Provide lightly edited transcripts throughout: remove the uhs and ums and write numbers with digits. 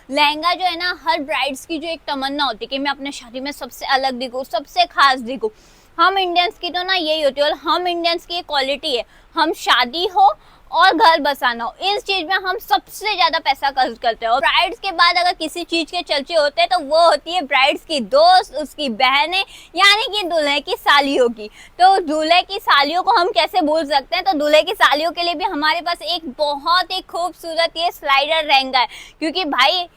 लहंगा जो है ना, हर ब्राइड्स की जो एक तमन्ना होती है कि मैं अपने शादी में सबसे अलग दिखूं, सबसे खास दिखूं। हम इंडियंस की तो ना यही होती है, और हम इंडियंस की क्वालिटी है, हम शादी हो और घर बसाना हो, इस चीज में हम सबसे ज्यादा पैसा खर्च करते हैं। और ब्राइड्स के बाद अगर किसी चीज के चर्चे होते हैं तो वो होती है ब्राइड्स की दोस्त, उसकी बहनें, यानी कि दूल्हे की सालियों की। तो दूल्हे की सालियों को हम कैसे भूल सकते हैं। तो दूल्हे की सालियों के लिए भी हमारे पास एक बहुत ही खूबसूरत ये स्लाइडर लहंगा है, क्योंकि भाई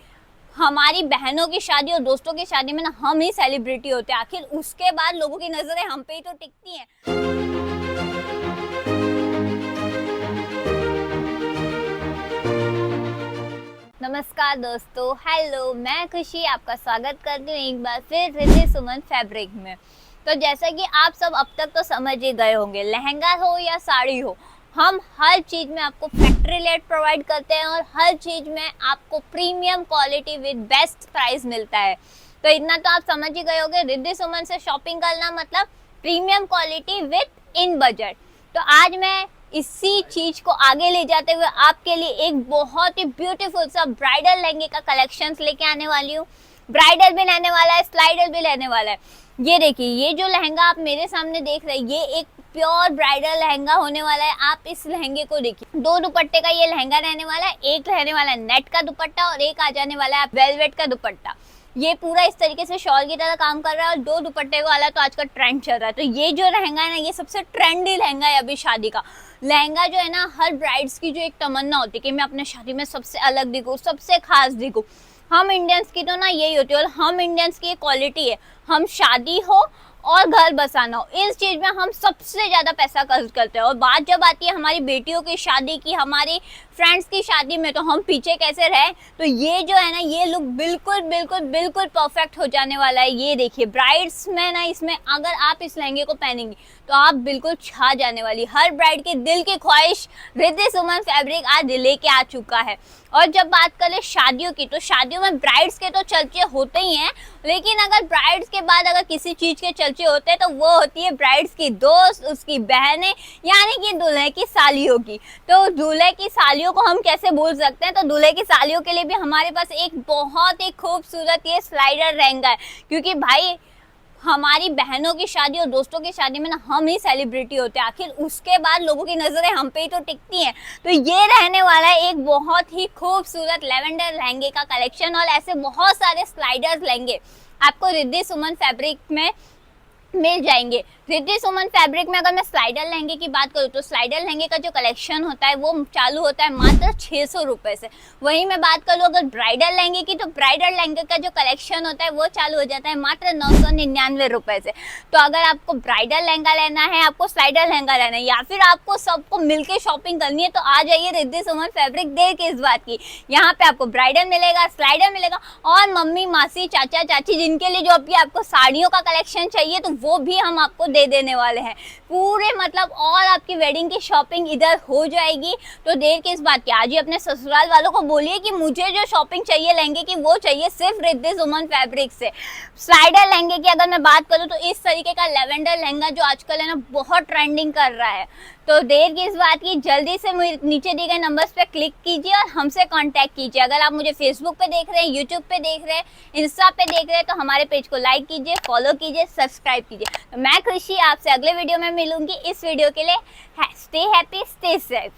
हमारी बहनों की शादी और दोस्तों की शादी में ना हम ही सेलिब्रिटी होते हैं, आखिर उसके बाद लोगों की नजरें हम पे ही तो टिकती हैं। नमस्कार दोस्तों, हेलो, मैं खुशी आपका स्वागत करती हूँ एक बार फिर रिद्धि सुमन फैब्रिक में। तो जैसा कि आप सब अब तक तो समझ ही गए होंगे, लहंगा हो या साड़ी हो, हम हर चीज में आपको फैक्ट्री लेट प्रोवाइड करते हैं और हर चीज में आपको premium quality with best price मिलता है। तो इतना तो आप समझ ही गए होंगे, रिद्धि सुमन से शॉपिंग करना मतलब premium quality with in budget. तो आज मैं इसी चीज को आगे ले जाते हुए आपके लिए एक बहुत ही ब्यूटीफुल सा ब्राइडल लहंगे का कलेक्शंस लेके आने वाली हूँ। ब्राइडल भी रहने वाला है, स्लाइडल भी रहने वाला है। ये देखिए, ये जो लहंगा आप मेरे सामने देख रहे हैं, ये एक प्योर ब्राइडल लहंगा होने वाला है। आप इस लहंगे को देखिए, 2 दुपट्टे का ये लहंगा रहने वाला है। एक रहने वाला है नेट का दुपट्टा और एक आ जाने वाला है वेलवेट का दुपट्टा। ये पूरा इस तरीके से शॉल की तरह काम कर रहा है और 2 दुपट्टे वाला तो आज का ट्रेंड चल रहा है। तो ये जो लहंगा है ना, ये सबसे ट्रेंडी लहंगा है अभी शादी का। लहंगा जो है ना, हर ब्राइड्स की जो एक तमन्ना होती है कि मैं अपने शादी में सबसे अलग दिखूं, सबसे खास दिखूं। हम इंडियंस की तो ना यही होती है, और हम इंडियंस की क्वालिटी है, हम शादी हो और घर बसाना हो, इस चीज में हम सबसे ज्यादा पैसा खर्च करते हैं। और बात जब आती है हमारी बेटियों की शादी की, हमारी फ्रेंड्स की शादी में, तो हम पीछे कैसे रहे। तो ये जो है ना, ये लुक बिल्कुल बिल्कुल बिल्कुल परफेक्ट हो जाने वाला है। ये देखिए, ब्राइड्स में ना, इसमें अगर आप इस लहंगे को पहनेंगी तो आप बिल्कुल छा जाने वाली। हर ब्राइड के दिल की ख्वाहिश रिद्धि सुमन फैब्रिक आज लेके आ चुका है। और जब बात करें शादियों की, तो शादियों में ब्राइड्स के तो चर्चे होते ही हैं, लेकिन अगर ब्राइड्स के बाद अगर किसी चीज के चर्चे होते हैं तो वो होती है ब्राइड्स की दोस्त, उसकी बहनें, यानी कि दूल्हे की सालियों की। तो दूल्हे की सालियों को हम कैसे भूल सकते हैं। तो दूल्हे की सालियों के लिए भी हमारे पास एक बहुत ही खूबसूरत ये स्लाइडर लहंगा है, क्योंकि भाई हमारी बहनों की शादी और दोस्तों की शादी में ना हम ही सेलिब्रिटी होते हैं, आखिर उसके बाद लोगों की नजरें हम पे ही तो टिकती हैं। तो ये रहने वाला है एक बहुत ही खूबसूरत लेवेंडर लहंगे का कलेक्शन, और ऐसे बहुत सारे स्लाइडर्स लहंगे आपको रिद्धि सुमन फैब्रिक में मिल जाएंगे। रिद्धि सुमन फैब्रिक में अगर मैं स्लाइडर लहंगे की बात करूँ तो स्लाइडर लहंगे का जो कलेक्शन होता है वो चालू होता है मात्र 600 रुपये से। वहीं मैं बात करूँ अगर ब्राइडल लहंगे की, तो ब्राइडल लहंगे का जो कलेक्शन होता है वो चालू हो जाता है मात्र 999 रुपये से। तो अगर आपको ब्राइडल लहंगा लेना है, आपको स्लाइडर लहंगा लेना है, या फिर आपको सबको मिलकर शॉपिंग करनी है, तो आ जाइए रिद्धि सुमन फैब्रिक। देर किस बात की, यहाँ पे आपको ब्राइडल मिलेगा, स्लाइडर मिलेगा, और मम्मी, मासी, चाचा, चाची, जिनके लिए जो अभी आपको साड़ियों का कलेक्शन चाहिए तो वो भी हम आपको दे देने वाले हैं पूरे, मतलब और आपकी वेडिंग की शॉपिंग इधर हो जाएगी। तो देर किस बात की, आज ही अपने ससुराल वालों को बोलिए कि मुझे जो शॉपिंग चाहिए लहंगे की, वो चाहिए सिर्फ रिद्धि सुमन फैब्रिक से। स्लाइडर लहंगे की अगर मैं बात करूँ तो इस तरीके का लेवेंडर लहंगा जो आजकल है ना बहुत ट्रेंडिंग कर रहा है। तो देर की इस बात की, जल्दी से नीचे दिए गए नंबर्स पे क्लिक कीजिए और हमसे कांटेक्ट कीजिए। अगर आप मुझे फेसबुक पे देख रहे हैं, यूट्यूब पे देख रहे हैं, इंस्टा पे देख रहे हैं, तो हमारे पेज को लाइक कीजिए, फॉलो कीजिए, सब्सक्राइब कीजिए। तो मैं खुशी आपसे अगले वीडियो में मिलूंगी। इस वीडियो के लिए स्टे हैप्पी, स्टे सेफ।